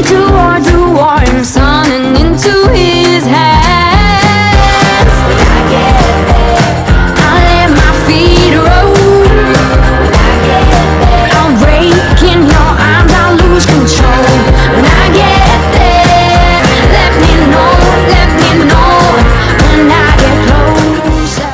toward the warm sun and into his hands. When I get there, I let my feet roll. When I get there, I'm breaking your arms, I'll lose control. When I get there, let me know when I get closer.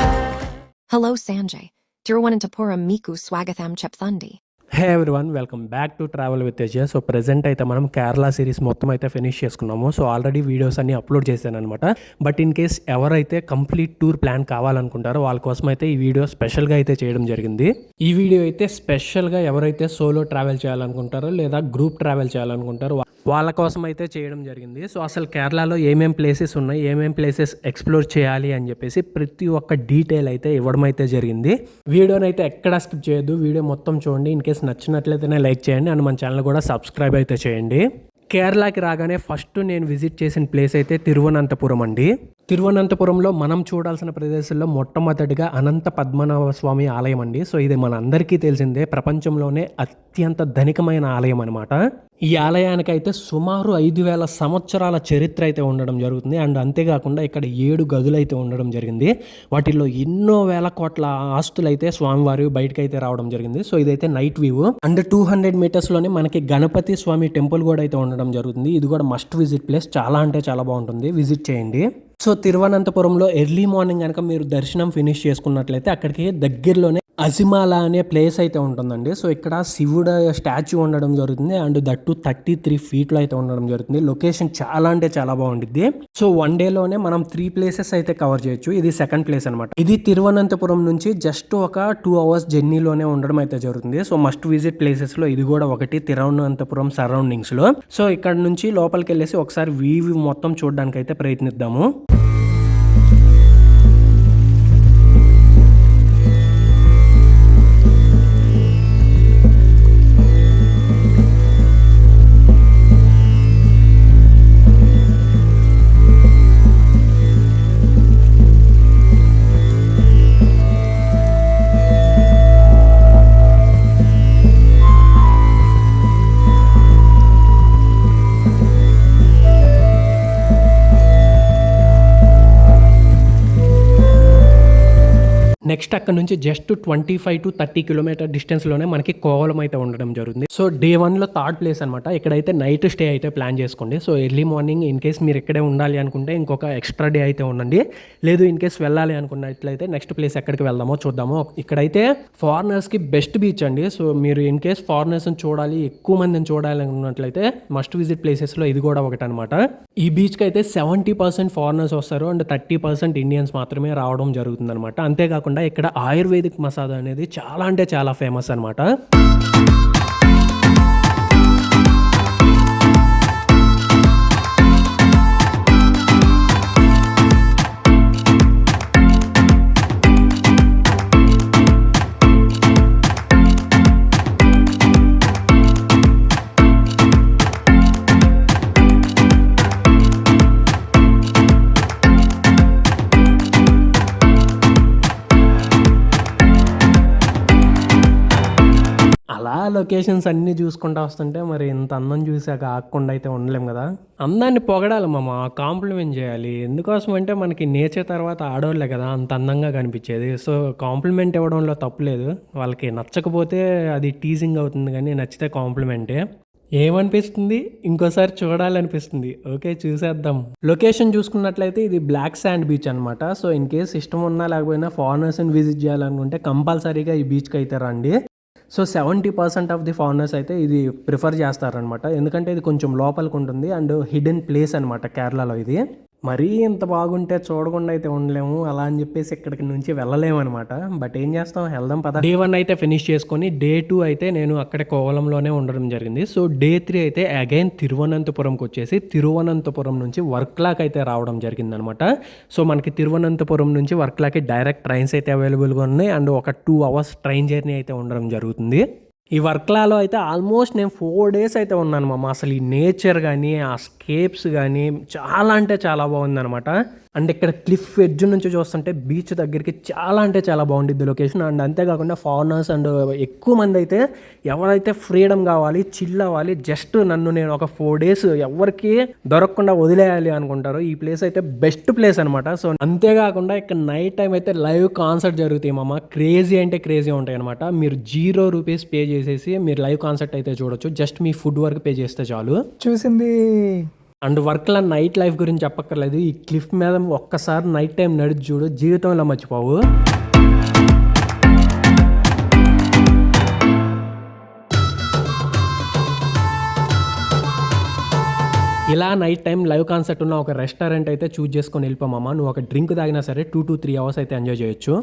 Hello, Sanjay. Tiruvananthapuram Miku Swagatham Chepthundi. Hey everyone, welcome back to travel with Teja. So present అయితే మనం Kerala series మొత్తం అయితే finish చేసుకున్నాము. So already videos అన్ని upload చేశాను అనమాట. But in case ఎవరైతే complete tour plan కావాలనుకుంటారో వాళ్ళ కోసం అయితే ఈ వీడియో స్పెషల్గా అయితే చేయడం జరిగింది. ఈ వీడియో అయితే స్పెషల్గా ఎవరైతే సోలో ట్రావెల్ చేయాలనుకుంటారో లేదా గ్రూప్ ట్రావెల్ చేయాలనుకుంటారో వాళ్ళ కోసం అయితే చేయడం జరిగింది. సో అసలు కేరళలో ఏమేం ప్లేసెస్ ఉన్నాయి, ఏమేం ప్లేసెస్ ఎక్స్ప్లోర్ చేయాలి అని చెప్పేసి ప్రతి ఒక్క డీటెయిల్ అయితే ఇవ్వడం అయితే జరిగింది. వీడియోని అయితే ఎక్కడ స్కిప్ చేయొద్దు, వీడియో మొత్తం చూడండి. ఇన్ కేస్ నచ్చినట్లయితేనే లైక్ చేయండి అండ్ మన ఛానల్ కూడా సబ్స్క్రైబ్ అయితే చేయండి. కేరళకి రాగానే ఫస్ట్ నేను విజిట్ చేసిన ప్లేస్ అయితే తిరువనంతపురం అండి. తిరువనంతపురంలో మనం చూడాల్సిన ప్రదేశాల్లో మొట్టమొదటిగా అనంత పద్మనాభ స్వామి ఆలయం అండి. సో ఇది మన అందరికీ తెలిసిందే, ప్రపంచంలోనే అత్యంత ధనికమైన ఆలయం అనమాట. ఈ ఆలయానికైతే సుమారు 5,000 సంవత్సరాల చరిత్ర అయితే ఉండడం జరుగుతుంది. అండ్ అంతేకాకుండా ఇక్కడ 7 గదులు అయితే ఉండడం జరిగింది. వాటిల్లో ఎన్నో వేల కోట్ల ఆస్తులు అయితే స్వామివారి బయటకు అయితే రావడం జరిగింది. సో ఇదైతే నైట్ వ్యూ. అండ్ 200 మీటర్స్లోనే మనకి గణపతి స్వామి టెంపుల్ కూడా అయితే ఉండడం జరుగుతుంది. ఇది కూడా మస్ట్ విజిట్ ప్లేస్, చాలా అంటే చాలా బాగుంటుంది, విజిట్ చేయండి. సో తిరువనంతపురంలో ఎర్లీ మార్నింగ్ కనుక మీరు దర్శనం ఫినిష్ చేసుకున్నట్లయితే అక్కడికి దగ్గరలోనే అజిమాలా అనే ప్లేస్ అయితే ఉంటుందండి. సో ఇక్కడ శివుడు స్టాచ్యూ ఉండడం జరుగుతుంది అండ్ దట్టు 33 ఫీట్లో అయితే ఉండడం జరుగుతుంది. లొకేషన్ చాలా అంటే చాలా బాగుంటుంది. సో వన్ డేలోనే మనం 3 ప్లేసెస్ అయితే కవర్ చేయొచ్చు. ఇది సెకండ్ ప్లేస్ అనమాట. ఇది తిరువనంతపురం నుంచి జస్ట్ ఒక 2 అవర్స్ జర్నీలోనే ఉండడం అయితే జరుగుతుంది. సో మస్ట్ విజిట్ ప్లేసెస్ లో ఇది కూడా ఒకటి, తిరువనంతపురం సరౌండింగ్స్ లో. సో ఇక్కడ నుంచి లోపలికి వెళ్ళేసి ఒకసారి వ్యూ మొత్తం చూడడానికి అయితే ప్రయత్నిద్దాము. నెక్స్ట్ అక్కడ నుంచి జస్ట్ 25 to 30 కిలోమీటర్ డిస్టెన్స్లోనే మనకి కోవలం అయితే ఉండడం జరుగుతుంది. సో డే 1లో థర్డ్ ప్లేస్ అనమాట. ఇక్కడైతే నైట్ స్టే అయితే ప్లాన్ చేసుకోండి. So early morning in case మీరు ఇక్కడే ఉండాలి అనుకుంటే ఇంకొక ఎక్స్ట్రా డే అయితే ఉండండి. లేదు ఇన్ కేస్ వెళ్ళాలి అనుకున్నట్లయితే నెక్స్ట్ ప్లేస్ ఎక్కడికి వెళ్దామో చూద్దాము. ఇక్కడైతే ఫారినర్స్కి బెస్ట్ బీచ్ అండి. సో మీరు ఇన్ కేస్ ఫారినర్స్ని చూడాలి, ఎక్కువ మందిని చూడాలి అనుకున్నట్లయితే మస్ట్ విజిట్ ప్లేసెస్లో ఇది కూడా ఒకటి అనమాట. ఈ బీచ్కి అయితే 70% ఫారినర్స్ వస్తారు అండ్ 30% ఇండియన్స్ మాత్రమే రావడం జరుగుతుంది అనమాట. అంతేకాకుండా ఇక్కడ ఆయుర్వేదిక్ మసాజ్ అనేది చాలా అంటే చాలా ఫేమస్ అనమాట. లొకేషన్స్ అన్నీ చూసుకుంటూ వస్తుంటే మరి ఇంత అందం చూసాక ఆగకుండా అయితే ఉండలేం కదా. అందాన్ని పొగడాలి మామ, కాంప్లిమెంట్ చేయాలి. ఎందుకోసం అంటే మనకి నేచర్ తర్వాత ఆడవాళ్ళే కదా అంత అందంగా కనిపించేది. సో కాంప్లిమెంట్ ఇవ్వడంలో తప్పులేదు. వాళ్ళకి నచ్చకపోతే అది టీజింగ్ అవుతుంది, కానీ నచ్చితే కాంప్లిమెంటే. ఏమనిపిస్తుంది, ఇంకోసారి చూడాలనిపిస్తుంది. ఓకే చూసేద్దాం. లొకేషన్ చూసుకున్నట్లయితే ఇది బ్లాక్ శాండ్ బీచ్ అనమాట. సో ఇన్ కేస్ ఇష్టం ఉన్నా లేకపోయినా ఫారినర్స్ని విజిట్ చేయాలనుకుంటే కంపల్సరీగా ఈ బీచ్కి అయితే రండి. సో 70% ఆఫ్ ది ఫారినర్స్ అయితే ఇది ప్రిఫర్ చేస్తారనమాట. ఎందుకంటే ఇది కొంచెం లోపలికి ఉంటుంది అండ్ హిడెన్ ప్లేస్ అనమాట కేరళలో. ఇది మరీ ఇంత బాగుంటే చూడకుండా అయితే ఉండలేము, అలా అని చెప్పేసి ఇక్కడికి నుంచి వెళ్ళలేము అనమాట. బట్ ఏం చేస్తాం, వెళ్దాం పద. డే 1 అయితే ఫినిష్ చేసుకొని డే 2 అయితే నేను అక్కడే కోవలంలోనే ఉండడం జరిగింది. సో డే 3 అయితే అగైన్ తిరువనంతపురంకి వచ్చేసి తిరువనంతపురం నుంచి వర్క్లాకి అయితే రావడం జరిగింది అనమాట. సో మనకి తిరువనంతపురం నుంచి వర్క్లాకి డైరెక్ట్ ట్రైన్స్ అయితే అవైలబుల్గా ఉన్నాయి అండ్ ఒక 2 అవర్స్ ట్రైన్ జర్నీ అయితే ఉండడం జరుగుతుంది. ఈ వర్క్లాలో అయితే ఆల్మోస్ట్ నేను 4 days అయితే ఉన్నాను మామ. అసలు ఈ నేచర్ కానీ ఆ స్కేప్స్ కానీ చాలా అంటే చాలా బాగుందనమాట. అండ్ ఇక్కడ క్లిఫ్ ఎడ్జ్ నుంచి చూస్తుంటే బీచ్ దగ్గరికి చాలా అంటే చాలా బాగుంటుంది లొకేషన్. అండ్ అంతేకాకుండా ఫారినర్స్ అండ్ ఎక్కువ మంది అయితే ఎవరైతే ఫ్రీడమ్ కావాలి, చిల్ అవ్వాలి, జస్ట్ నన్ను నేను ఒక 4 days ఎవరికి దొరకకుండా వదిలేయాలి అనుకుంటారు, ఈ ప్లేస్ అయితే బెస్ట్ ప్లేస్ అనమాట. సో అంతేకాకుండా ఇక్కడ నైట్ టైం అయితే లైవ్ కాన్సర్ట్ జరుగుతాయి మామ. క్రేజీ అంటే క్రేజీ ఉంటాయి అనమాట. మీరు 0 rupees పే చేసేసి మీరు లైవ్ కాన్సర్ట్ అయితే చూడొచ్చు. జస్ట్ మీ ఫుడ్ వరకు పే చేస్తే చాలు. చూసింది. అండ్ వర్క్లో నైట్ లైఫ్ గురించి చెప్పక్కర్లేదు. ఈ క్లిఫ్ మీద ఒక్కసారి నైట్ టైం నడిచి చూడు, జీవితంలో మర్చిపోవు. ఇలా నైట్ టైం లైవ్ కాన్సర్ట్ ఉన్న ఒక రెస్టారెంట్ అయితే చూజ్ చేసుకొని వెళ్ళిపోమమ్మా. నువ్వు ఒక డ్రింక్ తాగినా సరే 2 to 3 hours అయితే ఎంజాయ్ చేయొచ్చు.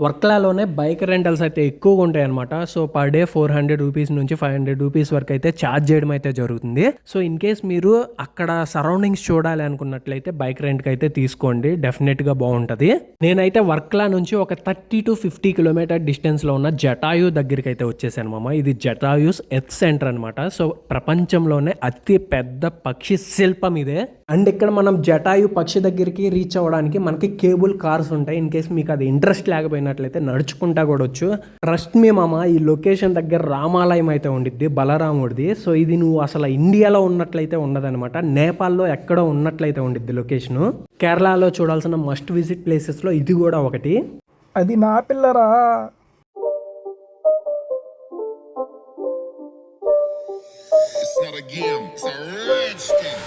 వర్క్లాలోనే బైక్ రెంటల్స్ అయితే ఎక్కువగా ఉంటాయి అనమాట. సో పర్ డే 400 rupees నుంచి 500 rupees వరకు అయితే ఛార్జ్ చేయడం అయితే జరుగుతుంది. సో ఇన్ కేస్ మీరు అక్కడ సరౌండింగ్స్ చూడాలి అనుకున్నట్లయితే బైక్ రెంట్కి అయితే తీసుకోండి, డెఫినెట్గా బాగుంటుంది. నేనైతే వర్క్లా నుంచి ఒక 30 to 50 kilometer డిస్టెన్స్లో ఉన్న జటాయు దగ్గరికి అయితే వచ్చేసాను మామ. ఇది జటాయుస్ ఎర్త్ సెంటర్ అనమాట. సో ప్రపంచంలోనే అతి పెద్ద పక్షి శిల్పం ఇదే. అండ్ ఇక్కడ మనం జటాయు పక్షి దగ్గరికి రీచ్ అవ్వడానికి మనకి కేబుల్ కార్స్ ఉంటాయి. ఇన్ కేస్ మీకు అది ఇంట్రెస్ట్ లేకపోయినట్లయితే నడుచుకుంటా కూడా వచ్చు. ట్రస్ట్ మీ మామ, ఈ లొకేషన్ దగ్గర రామాలయం అయితే ఉండిద్ది, బలరాముడిది. సో ఇది నువ్వు అసలు ఇండియాలో ఉన్నట్లయితే ఉండదన్నమాట, నేపాల్లో ఎక్కడో ఉన్నట్లయితే ఉండిద్ది లొకేషను. కేరళలో చూడాల్సిన మస్ట్ విజిట్ ప్లేసెస్లో ఇది కూడా ఒకటి. అది నా పిల్లరా. It's not a game, it's a rich thing.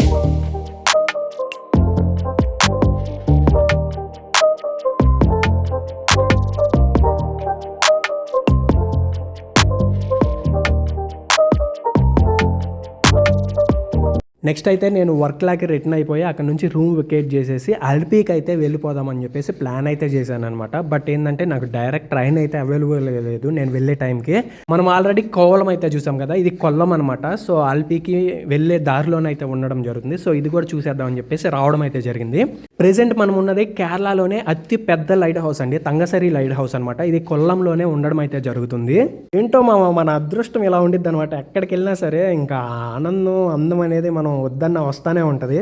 Next అయితే నేను వర్క్లాకి రిటర్న్ అయిపోయి అక్కడ నుంచి రూమ్ వెకేట్ చేసేసి అల్పీకి అయితే వెళ్ళిపోదామని చెప్పేసి ప్లాన్ అయితే చేశాను అనమాట. బట్ ఏంటంటే నాకు డైరెక్ట్ ట్రైన్ అయితే అవైలబుల్ లేదు నేను వెళ్ళే టైంకి. మనం ఆల్రెడీ కోవలం అయితే చూసాం కదా, ఇది కొల్లం అనమాట. సో అల్పీకి వెళ్ళే దారిలోనైతే ఉండడం జరుగుతుంది. సో ఇది కూడా చూసేద్దామని చెప్పేసి రావడం అయితే జరిగింది. ప్రెసెంట్ మనం ఉన్నది కేరళలోనే అతి పెద్ద లైట్ హౌస్ అండి, తంగసరి లైట్ హౌస్ అనమాట. ఇది కొల్లంలోనే ఉండడం అయితే జరుగుతుంది. ఏంటో మన అదృష్టం ఇలా ఉండిద్ది అనమాట. ఎక్కడికి వెళ్ళినా సరే ఇంకా ఆనందం, అందం అనేది మనం వద్దన్న వస్తానే ఉంటది.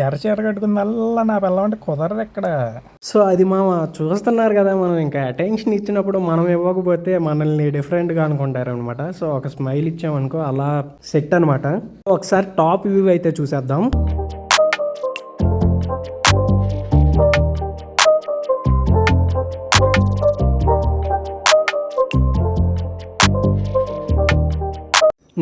ఎర్రచీర కట్టుకుందల్లా నా పిల్ల అంటే కుదరదు ఇక్కడ. సో అది చూస్తున్నారు కదా, మనం ఇంకా అటెన్షన్ ఇచ్చినప్పుడు మనం ఇవ్వకపోతే మనల్ని డిఫరెంట్గా అనుకుంటారు అనమాట. సో ఒక స్మైల్ ఇచ్చామనుకో అలా సెట్ అనమాట. ఒకసారి టాప్ వ్యూ అయితే చూసేద్దాం.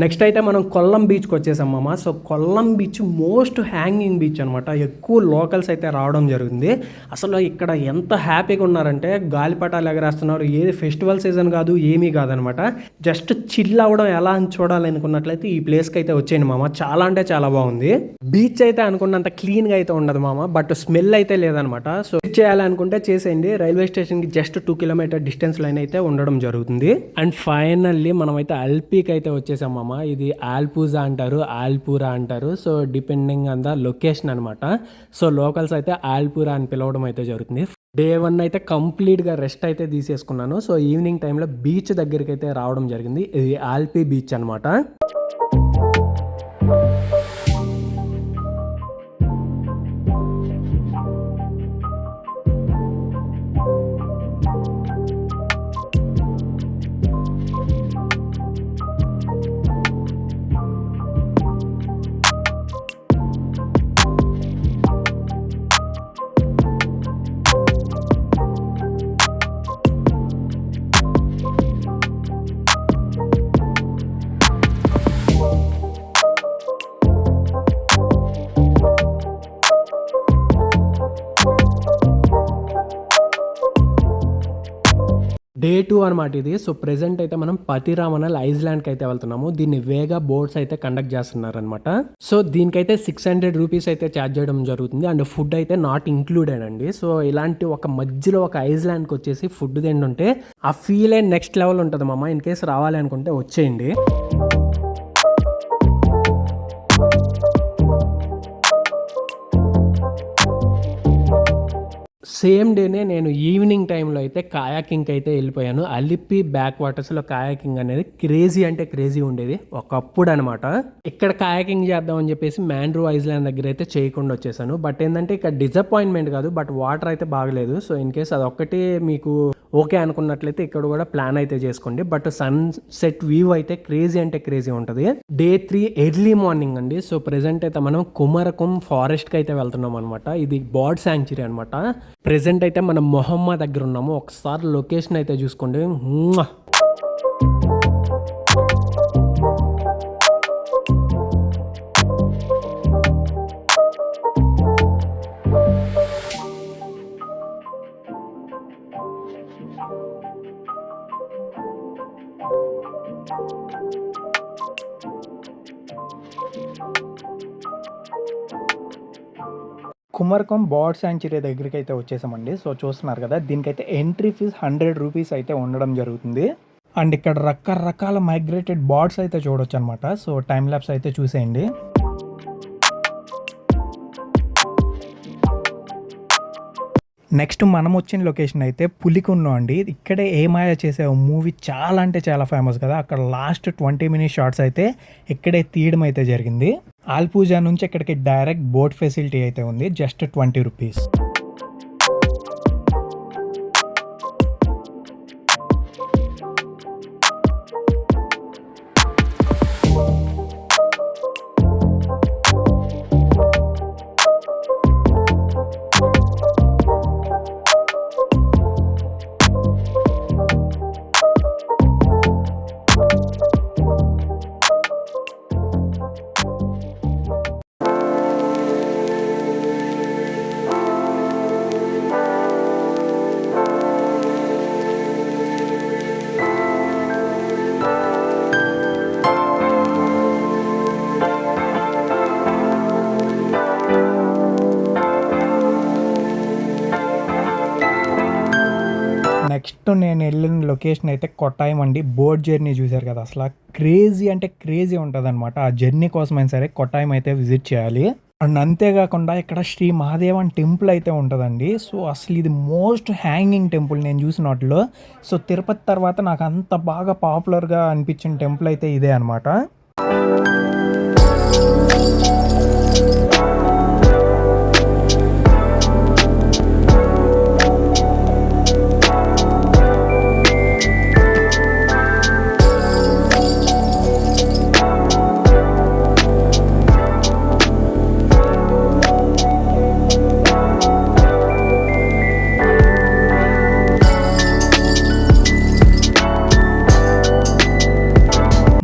నెక్స్ట్ అయితే మనం కొల్లం బీచ్కి వచ్చేసాం మామ. So Kollam beach most hanging beach అనమాట. ఎక్కువ లోకల్స్ అయితే రావడం జరిగింది. అసలు ఇక్కడ ఎంత హ్యాపీగా ఉన్నారంటే గాలిపటాలు ఎగరేస్తున్నారు. ఏది ఫెస్టివల్ సీజన్ కాదు, ఏమీ కాదనమాట. జస్ట్ చిల్ అవ్వడం ఎలా అని చూడాలనుకున్నట్లయితే ఈ ప్లేస్కి అయితే వచ్చేయండి మామ. చాలా అంటే చాలా బాగుంది. బీచ్ అయితే అనుకున్నంత క్లీన్గా అయితే ఉండదు మామ, బట్ స్మెల్ అయితే లేదనమాట. సో చేయాలనుకుంటే చేసేయండి. రైల్వే స్టేషన్కి జస్ట్ 2 kilometer డిస్టెన్స్ లైన్ అయితే ఉండడం జరుగుతుంది. అండ్ ఫైనల్లీ మనం అయితే అల్పీకి అయితే వచ్చేసాం మామ. ఇది ఆల్పూజా అంటారు, ఆల్పూరా అంటారు. So depending on the location అనమాట. సో లోకల్స్ అయితే ఆల్పూరా అని పిలవడం అయితే జరుగుతుంది. డే 1 అయితే కంప్లీట్గా రెస్ట్ అయితే తీసేసుకున్నాను. సో ఈవినింగ్ టైంలో బీచ్ దగ్గరికి అయితే రావడం జరిగింది. ఇది ఆల్పీ బీచ్ అనమాట. డే 2 అనమాట ఇది. సో ప్రెసెంట్ అయితే మనం పతిరామనల్ ఐస్లాండ్కి అయితే వెళ్తున్నాము. దీన్ని వేగా బోట్స్ అయితే కండక్ట్ చేస్తున్నారనమాట. సో దీనికైతే 600 rupees అయితే ఛార్జ్ చేయడం జరుగుతుంది. అండ్ ఫుడ్ అయితే నాట్ ఇంక్లూడెడ్ అండి. సో ఇలాంటి ఒక మధ్యలో ఒక ఐస్లాండ్కి వచ్చేసి ఫుడ్ తింటుంటే ఆ ఫీల్ నెక్స్ట్ లెవెల్ ఉంటుంది మామ. ఇన్ కేసు రావాలి అనుకుంటే వచ్చేయండి. సేమ్ డేనే నేను ఈవినింగ్ టైంలో అయితే కాయాకింగ్ అయితే వెళ్ళిపోయాను. అలిప్పి బ్యాక్ వాటర్స్లో కాయాకింగ్ అనేది క్రేజీ అంటే క్రేజీ ఉండేది ఒకప్పుడు అనమాట. ఇక్కడ కాయాకింగ్ చేద్దామని చెప్పేసి మ్యాండ్రూ ఐలాండ్ దగ్గర అయితే చేయకుండా వచ్చేసాను. బట్ ఏంటంటే ఇక్కడ డిసప్పాయింట్మెంట్ కాదు, బట్ వాటర్ అయితే బాగలేదు. సో ఇన్ కేస్ అదొక్కటి మీకు ఓకే అనుకున్నట్లయితే ఇక్కడ కూడా ప్లాన్ అయితే చేసుకోండి. బట్ సన్ సెట్ వ్యూ అయితే క్రేజీ అంటే క్రేజీ ఉంటుంది. డే 3 ఎర్లీ మార్నింగ్ అండి. సో ప్రెసెంట్ అయితే మనం కుమరకం ఫారెస్ట్కి అయితే వెళ్తున్నాం అనమాట. ఇది బర్డ్ శాంక్చురీ అనమాట. ప్రెసెంట్ అయితే మనం మొహమ్మా దగ్గర ఉన్నాము. ఒకసారి లొకేషన్ అయితే చూసుకోండి. కుమరకం బర్డ్ శాంక్చురీ దగ్గరికి అయితే వచ్చేసామండి. సో చూస్తున్నారు కదా, దీనికైతే ఎంట్రీ ఫీజ్ 100 రూపీస్ అయితే ఉండడం జరుగుతుంది. అండ్ ఇక్కడ రకరకాల మైగ్రేటెడ్ బర్డ్స్ అయితే చూడొచ్చు అనమాట. సో టైం ల్యాప్స్ అయితే చూసేయండి. నెక్స్ట్ మనం వచ్చిన లొకేషన్ అయితే పులికున్నం అండి. ఇక్కడే ఏ మాయ చేసే మూవీ చాలా అంటే చాలా ఫేమస్ కదా. అక్కడ లాస్ట్ 20 మినిట్ షార్ట్స్ అయితే ఇక్కడే తీయడం అయితే జరిగింది. ఆల్పూజా నుంచి ఇక్కడికి డైరెక్ట్ బోట్ ఫెసిలిటీ అయితే ఉంది, జస్ట్ 20 రూపీస్. నెక్స్ట్ నేను వెళ్ళిన లొకేషన్ అయితే కొట్టాయం అండి. బోట్ జర్నీ చూశారు కదా, అసలు క్రేజీ అంటే క్రేజీ ఉంటుంది అనమాట. ఆ జర్నీ కోసమైనా సరే కొట్టాయం అయితే విజిట్ చేయాలి. అండ్ అంతేకాకుండా ఇక్కడ శ్రీ మహాదేవన్ టెంపుల్ అయితే ఉంటుందండి. సో అసలు ఇది మోస్ట్ హ్యాంగింగ్ టెంపుల్ నేను చూసిన వాటిలో. సో తిరుపతి తర్వాత నాకు అంత బాగా పాపులర్గా అనిపించిన టెంపుల్ అయితే ఇదే అనమాట.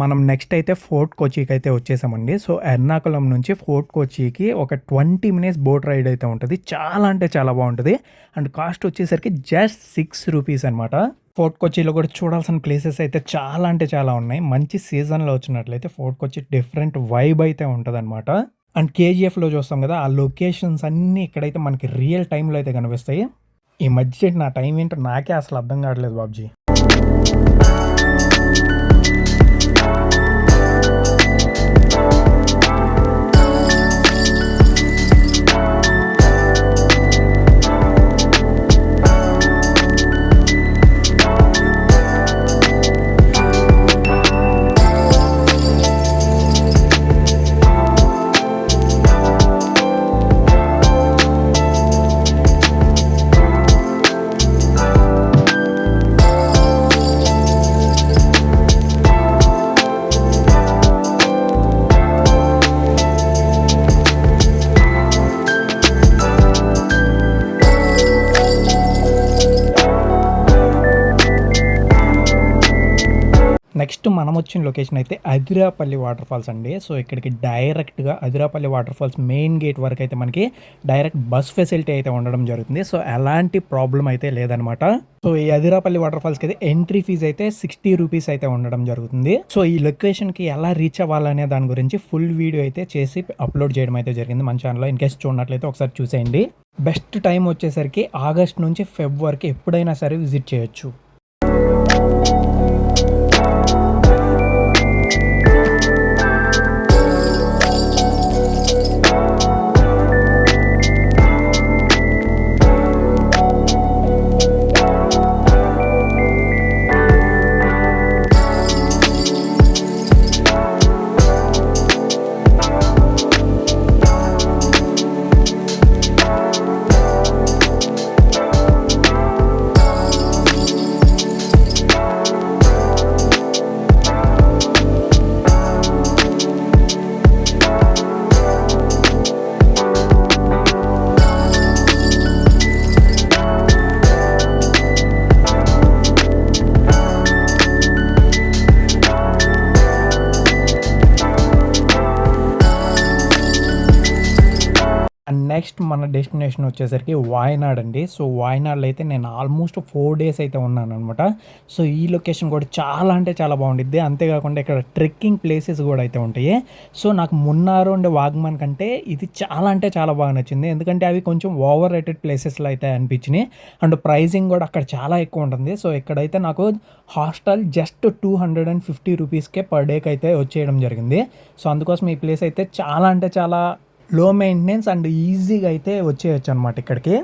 మనం నెక్స్ట్ అయితే ఫోర్ట్ కొచ్చికి అయితే వచ్చేసామండి. సో ఎర్నాకుళం నుంచి ఫోర్ట్ కొచ్చికి ఒక 20 మినిట్స్ బోట్ రైడ్ అయితే ఉంటుంది. చాలా అంటే చాలా బాగుంటుంది. అండ్ కాస్ట్ వచ్చేసరికి జస్ట్ 6 రూపీస్ అనమాట. ఫోర్ట్ కొచ్చిలో కూడా చూడాల్సిన ప్లేసెస్ అయితే చాలా అంటే చాలా ఉన్నాయి. మంచి సీజన్లో వచ్చినట్లయితే ఫోర్ట్ కొచ్చి డిఫరెంట్ వైబ్ అయితే ఉంటుంది అనమాట. అండ్ కేజీఎఫ్లో చూస్తాం కదా, ఆ లొకేషన్స్ అన్నీ ఇక్కడైతే మనకి రియల్ టైంలో అయితే కనిపిస్తాయి. ఈ మధ్య నా టైం ఏంటో నాకే అసలు అర్థం కావట్లేదు బాబ్జీ. నెక్స్ట్ మనం వచ్చిన లొకేషన్ అయితే అదిరాపల్లి వాటర్ ఫాల్స్ అండి. సో ఇక్కడికి డైరెక్ట్గా అదిరాపల్లి వాటర్ ఫాల్స్ మెయిన్ గేట్ వరకు అయితే మనకి డైరెక్ట్ బస్ ఫెసిలిటీ అయితే ఉండడం జరుగుతుంది. సో ఎలాంటి ప్రాబ్లం అయితే లేదనమాట. సో ఈ అదిరాపల్లి వాటర్ ఫాల్స్కి అయితే ఎంట్రీ ఫీజ్ అయితే 60 రూపీస్ అయితే ఉండడం జరుగుతుంది. సో ఈ లొకేషన్కి ఎలా రీచ్ అవ్వాలనే దాని గురించి ఫుల్ వీడియో అయితే చేసి అప్లోడ్ చేయడం అయితే జరిగింది మన ఛానల్లో. ఇన్ కేస్ చూడనట్లయితే ఒకసారి చూసేయండి. బెస్ట్ టైం వచ్చేసరికి ఆగస్ట్ నుంచి ఫెబ్ వరకు ఎప్పుడైనా సరే విజిట్ చేయొచ్చు. అండ్ నెక్స్ట్ మన డెస్టినేషన్ వచ్చేసరికి వాయనాడ్ అండి. సో వాయనాడ్లో అయితే నేను ఆల్మోస్ట్ 4 days అయితే ఉన్నాను అనమాట. సో ఈ లొకేషన్ కూడా చాలా అంటే చాలా బాగుండిద్ది. అంతేకాకుండా ఇక్కడ ట్రెక్కింగ్ ప్లేసెస్ కూడా అయితే ఉంటాయి. సో నాకు మున్నార్ అండ్ వాగ్మన్ కంటే ఇది చాలా అంటే చాలా బాగా నచ్చింది. ఎందుకంటే అవి కొంచెం ఓవర్ రేటెడ్ ప్లేసెస్లో అయితే అనిపించినాయి. అండ్ ప్రైజింగ్ కూడా అక్కడ చాలా ఎక్కువ ఉంటుంది. సో ఇక్కడైతే నాకు హాస్టల్ జస్ట్ 250 రూపీస్కే పర్ డేకి అయితే వచ్చేయడం జరిగింది. సో అందుకోసం ఈ ప్లేస్ అయితే చాలా అంటే చాలా లో మెయింటెనెన్స్ అండ్ ఈజీగా అయితే వచ్చేయచ్చు అనమాట ఇక్కడికి.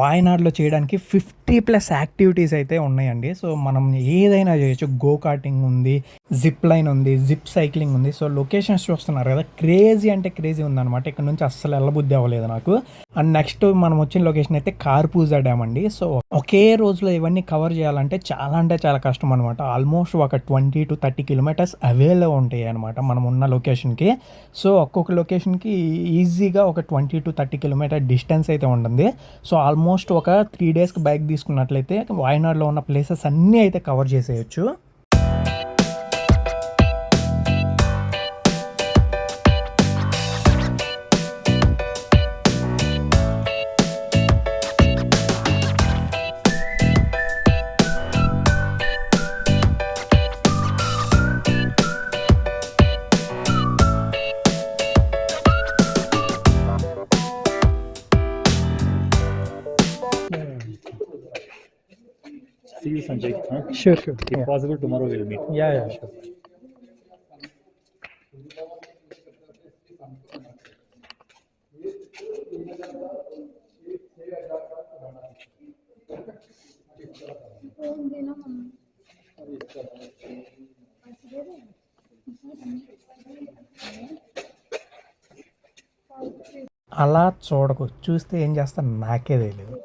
వాయనాడ్లో చేయడానికి 50+ యాక్టివిటీస్ అయితే ఉన్నాయండి. సో మనం ఏదైనా చేయొచ్చు. గో కార్టింగ్ ఉంది, జిప్ లైన్ ఉంది, జిప్ సైక్లింగ్ ఉంది. సో లొకేషన్స్ చూస్తున్నారు కదా, క్రేజీ అంటే క్రేజీ ఉందన్నమాట. ఇక్కడ నుంచి అస్సలు వెళ్ళబుద్ధి అవ్వలేదు నాకు. అండ్ నెక్స్ట్ మనం వచ్చిన లొకేషన్ అయితే కార్పూజా డ్యామ్ అండి. సో ఒకే రోజులో ఇవన్నీ కవర్ చేయాలంటే చాలా అంటే చాలా కష్టం అనమాట. ఆల్మోస్ట్ ఒక 20 to 30 kilometers అవేలో ఉంటాయి అనమాట మనం ఉన్న లొకేషన్కి. సో ఒక్కొక్క లొకేషన్కి ఈజీగా ఒక 20 to 30 kilometer డిస్టెన్స్ అయితే ఉంటుంది. సో ఆల్మోస్ట్ ఒక 3 daysకి బైక్ తీసుకున్నట్లయితే వాయనాడ్లో ఉన్న ప్లేసెస్ అన్నీ అయితే కవర్ చేసేయచ్చు. See you, Sanjay. Huh? Sure. If possible, tomorrow we'll meet. Yeah, sure. అలా చూడకు, చూస్తే ఏం చేస్తాను నాకే తెలియదు.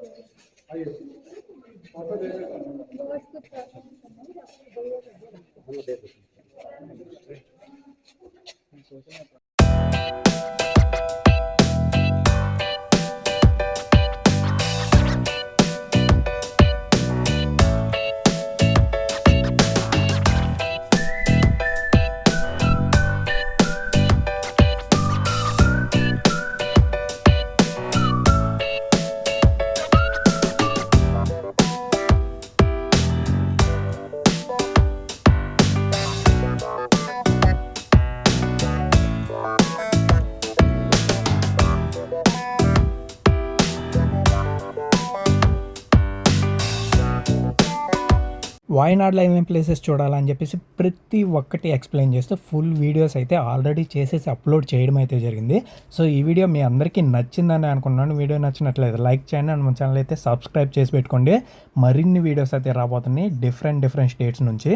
వాయనాడ్లో ఏమేమి ప్లేసెస్ చూడాలని చెప్పేసి ప్రతి ఒక్కటి ఎక్స్ప్లెయిన్ చేస్తూ ఫుల్ వీడియోస్ అయితే ఆల్రెడీ చేసేసి అప్లోడ్ చేయడం అయితే జరిగింది. సో ఈ వీడియో మీ అందరికీ నచ్చిందని అనుకున్నాను. వీడియో నచ్చినట్లయితే లైక్ చేయండి అండ్ మన ఛానల్ అయితే సబ్స్క్రైబ్ చేసి పెట్టుకోండి. మరిన్ని వీడియోస్ అయితే రాబోతున్నాయి డిఫరెంట్ స్టేట్స్ నుంచి.